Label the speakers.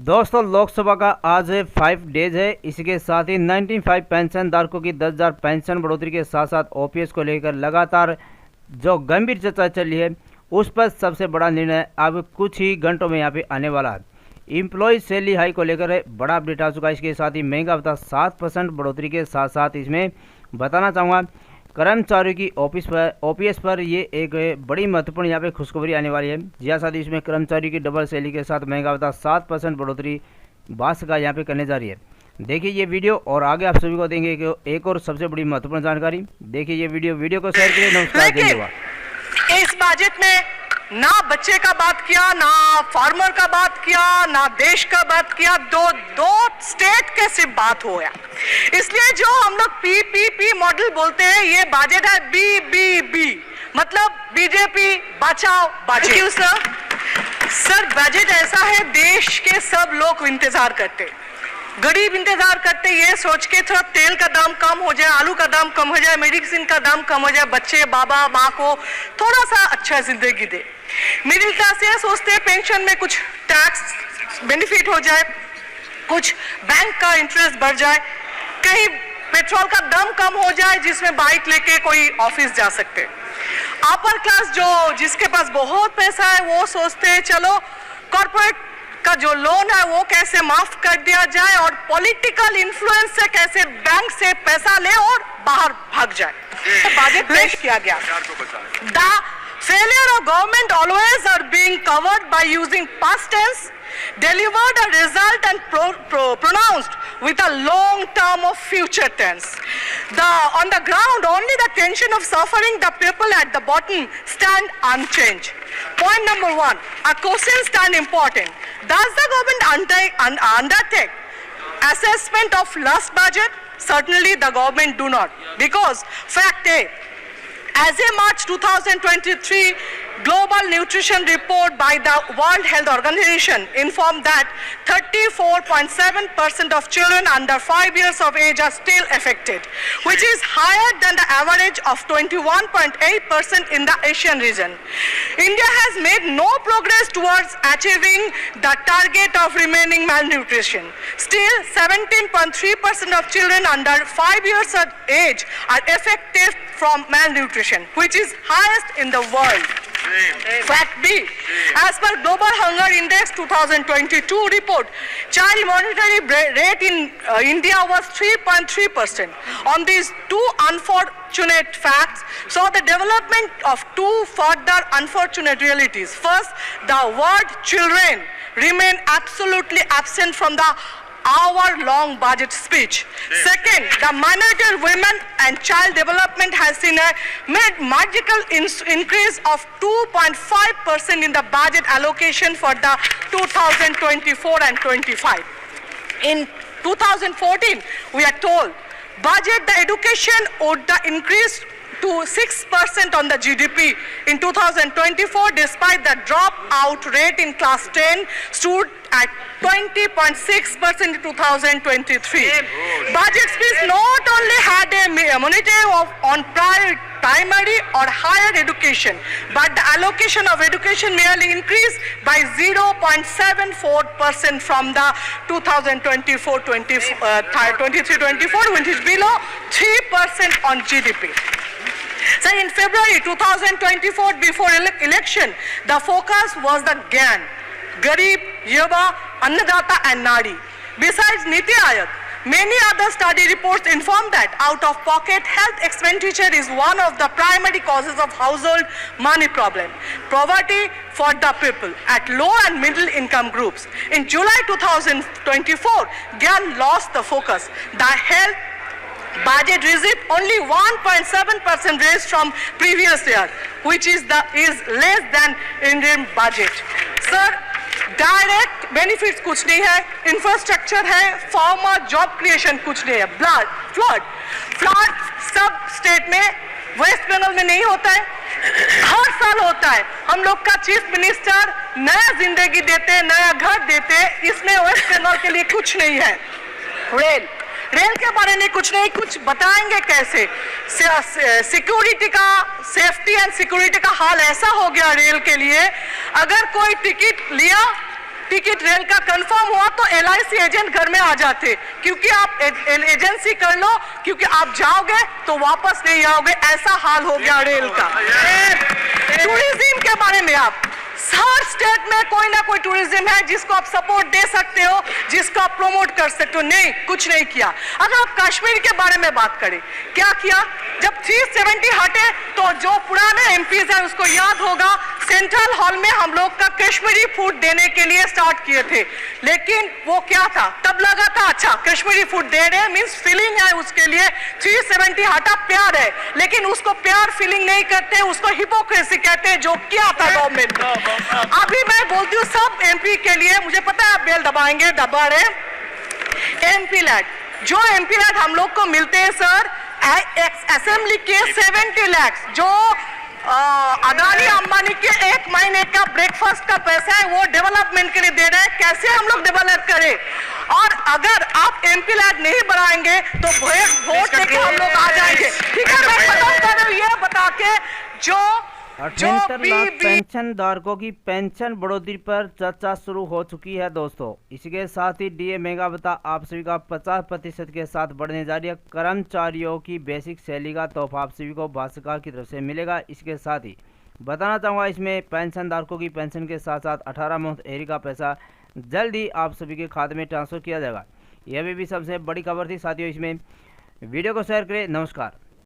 Speaker 1: दोस्तों, लोकसभा का आज 5 डेज है। इसके साथ ही 95 पेंशन धारकों की 10,000 पेंशन बढ़ोतरी के साथ साथ ओपीएस को लेकर लगातार जो गंभीर चर्चा चल रही है, उस पर सबसे बड़ा निर्णय अब कुछ ही घंटों में यहाँ पे आने वाला है। इम्प्लॉय सैलरी हाई को लेकर बड़ा अपडेट आ चुका है। इसके साथ ही महंगा भत्ता 7% बढ़ोतरी के साथ साथ इसमें बताना चाहूँगा कर्मचारियों की ओपीएस पर ये एक बड़ी महत्वपूर्ण यहाँ पे खुशखबरी आने वाली है। जी साथ ही इसमें कर्मचारियों की डबल सैलरी के साथ महंगा भत्ता 7% बढ़ोतरी बास का यहाँ पे करने जा रही है। देखिए ये वीडियो और आगे आप सभी को देंगे कि एक और सबसे बड़ी महत्वपूर्ण जानकारी। देखिए ये वीडियो को शेयर करिए। नमस्कार, धन्यवाद।
Speaker 2: इस बजट में ना बच्चे का बात किया, ना फार्मर का बात किया, ना देश का बात किया, दो स्टेट के सिर्फ बात हो गया। इसलिए जो हम लोग पीपीपी मॉडल बोलते हैं, ये बजट है बी मतलब बीजेपी बचाओ बचाओ। सर बजट ऐसा है, देश के सब लोग इंतजार करते, गरीब इंतजार करते, ये सोच के थोड़ा तेल का दाम कम हो जाए, आलू का दाम कम हो जाए, मेडिसिन का दाम कम हो जाए, बच्चे बाबा माँ को थोड़ा सा अच्छा जिंदगी दे। मिडिल क्लास ये सोचते हैं पेंशन में कुछ टैक्स बेनिफिट हो जाए, कुछ बैंक का इंटरेस्ट बढ़ जाए, कहीं पेट्रोल का दाम कम हो जाए जिसमें बाइक लेके कोई ऑफिस जा सकते। अपर क्लास जो जिसके पास बहुत पैसा है वो सोचते हैं चलो कॉर्पोरेट का जो लोन है वो कैसे माफ कर दिया जाए और पॉलिटिकल इन्फ्लुएंस से कैसे बैंक से पैसा ले और बाहर भाग जाए। बजट पेश किया गया। The failure of government always are being covered by using past tense, delivered a result and pronounced with a long term of future tense. On the ground, only the tension of suffering the people at the bottom stand unchanged. Point number one, a question stand important. Does the government undertake assessment of last budget? Certainly the government do not, because fact A, as a March 2023 Global Nutrition Report by the World Health Organization informed that 34.7% of children under 5 years of age are still affected, which is higher than the average of 21.8% in the Asian region. India has made no progress towards achieving the target of remaining malnutrition. Still, 17.3% of children under 5 years of age are affected from malnutrition, which is highest in the world. Fact B, as per Global Hunger Index 2022 report, child mortality rate in India was 3.3%. On these two unfortunate facts saw the development of two further unfortunate realities. First, the word children remain absolutely absent from the hour-long budget speech. Second, the minority women and child development has seen a magical increase of 2.5% in the budget allocation for the 2024 and 25. In 2014, we are told budget the education would increase to 6% on the GDP. In 2024, despite the dropout rate in class 10 stood at 20.6% in 2023. Budget speech not only had a monetary on primary or higher education, but the allocation of education merely increased by 0.74% from the 2023-24, which is below 3% on GDP. So in February 2024, before election, the focus was the GAN, Garib, Yuva, Annadata and Nari. Besides Niti Aayog, many other study reports inform that out-of-pocket health expenditure is one of the primary causes of household money problem, poverty for the people at low and middle income groups. In July 2024, GAN lost the focus. The health budget received only 1.7% raise from previous year, which is less than Indian budget. Sir, direct benefits कुछ नहीं है, infrastructure है, farmer job creation कुछ नहीं है। Flood सब state में, waste Bengal में नहीं होता है, हर साल होता है। हम लोग का चीफ मिनिस्टर नया जिंदगी देते, नया घर देते, इसमें वेस्ट बंगाल के लिए कुछ नहीं है। रेल के बारे में कुछ नहीं, कुछ बताएंगे कैसे? सिक्योरिटी का, सेफ्टी एंड सिक्योरिटी का हाल ऐसा हो गया रेल के लिए, अगर कोई टिकट लिया टिकट रेल का कंफर्म हुआ तो LIC एजेंट घर में आ जाते, क्योंकि आप एजेंसी कर लो, क्योंकि आप जाओगे तो वापस नहीं आओगे, ऐसा हाल हो गया रेल का। टूरिज्म के बारे में आप हर स्टेट में कोई ना कोई टूरिज्म है जिसको आप सपोर्ट दे सकते हो, जिसको आप प्रमोट कर सकते हो। नहीं, कुछ नहीं किया। अगर आप कश्मीर के बारे में बात करें, क्या किया? जब 370 हटे तो जो पुराने MPs है उसको याद होगा, सेंट्रल हॉल में हम लोग का कश्मीरी फूड देने के लिए स्टार्ट किए थे, लेकिन वो क्या था? तब लगा था अच्छा कश्मीरी फूड दे रहे मींस फीलिंग है, उसके लिए 370 हटा, प्यार है, लेकिन उसको प्यार फीलिंग नहीं करते, उसको हिपोक्रेसी कहते हैं, जो क्या था गवर्नमेंट ने। अभी मैं बोलती हूँ सब MP के लिए, मुझे पता है आप बेल दबाएंगे, दबा रहे। MP लैड, जो MP लैड हम लोग को मिलते हैं सर, असेंबली के 70 लाख, जो अदानी अंबानी के 1 महीने का ब्रेकफास्ट का पैसा है वो डेवलपमेंट के लिए दे रहे हैं। कैसे हम लोग डेवलप करें? और अगर आप MP लैड नहीं बढ़ाएंगे तो वोट लेके हम लोग आ जाएंगे। ठीक है, मैं खत्म कर रहा हूँ ये बता के, जो
Speaker 1: 78 लाख पेंशन धारकों की पेंशन बढ़ोतरी पर चर्चा शुरू हो चुकी है दोस्तों। इसके साथ ही DA महंगा भत्ता आप सभी का 50% के साथ बढ़ने जा रही है। कर्मचारियों की बेसिक सैलरी का तोहफा आप सभी को भारत सरकार की तरफ से मिलेगा। इसके साथ ही बताना चाहूँगा, इसमें पेंशन धारकों की पेंशन के साथ साथ 18 मुफ्त एरी का पैसा जल्द ही आप सभी के खाते में ट्रांसफर किया जाएगा। यह भी सबसे बड़ी खबर थी साथियों। इसमें वीडियो को शेयर करें। नमस्कार।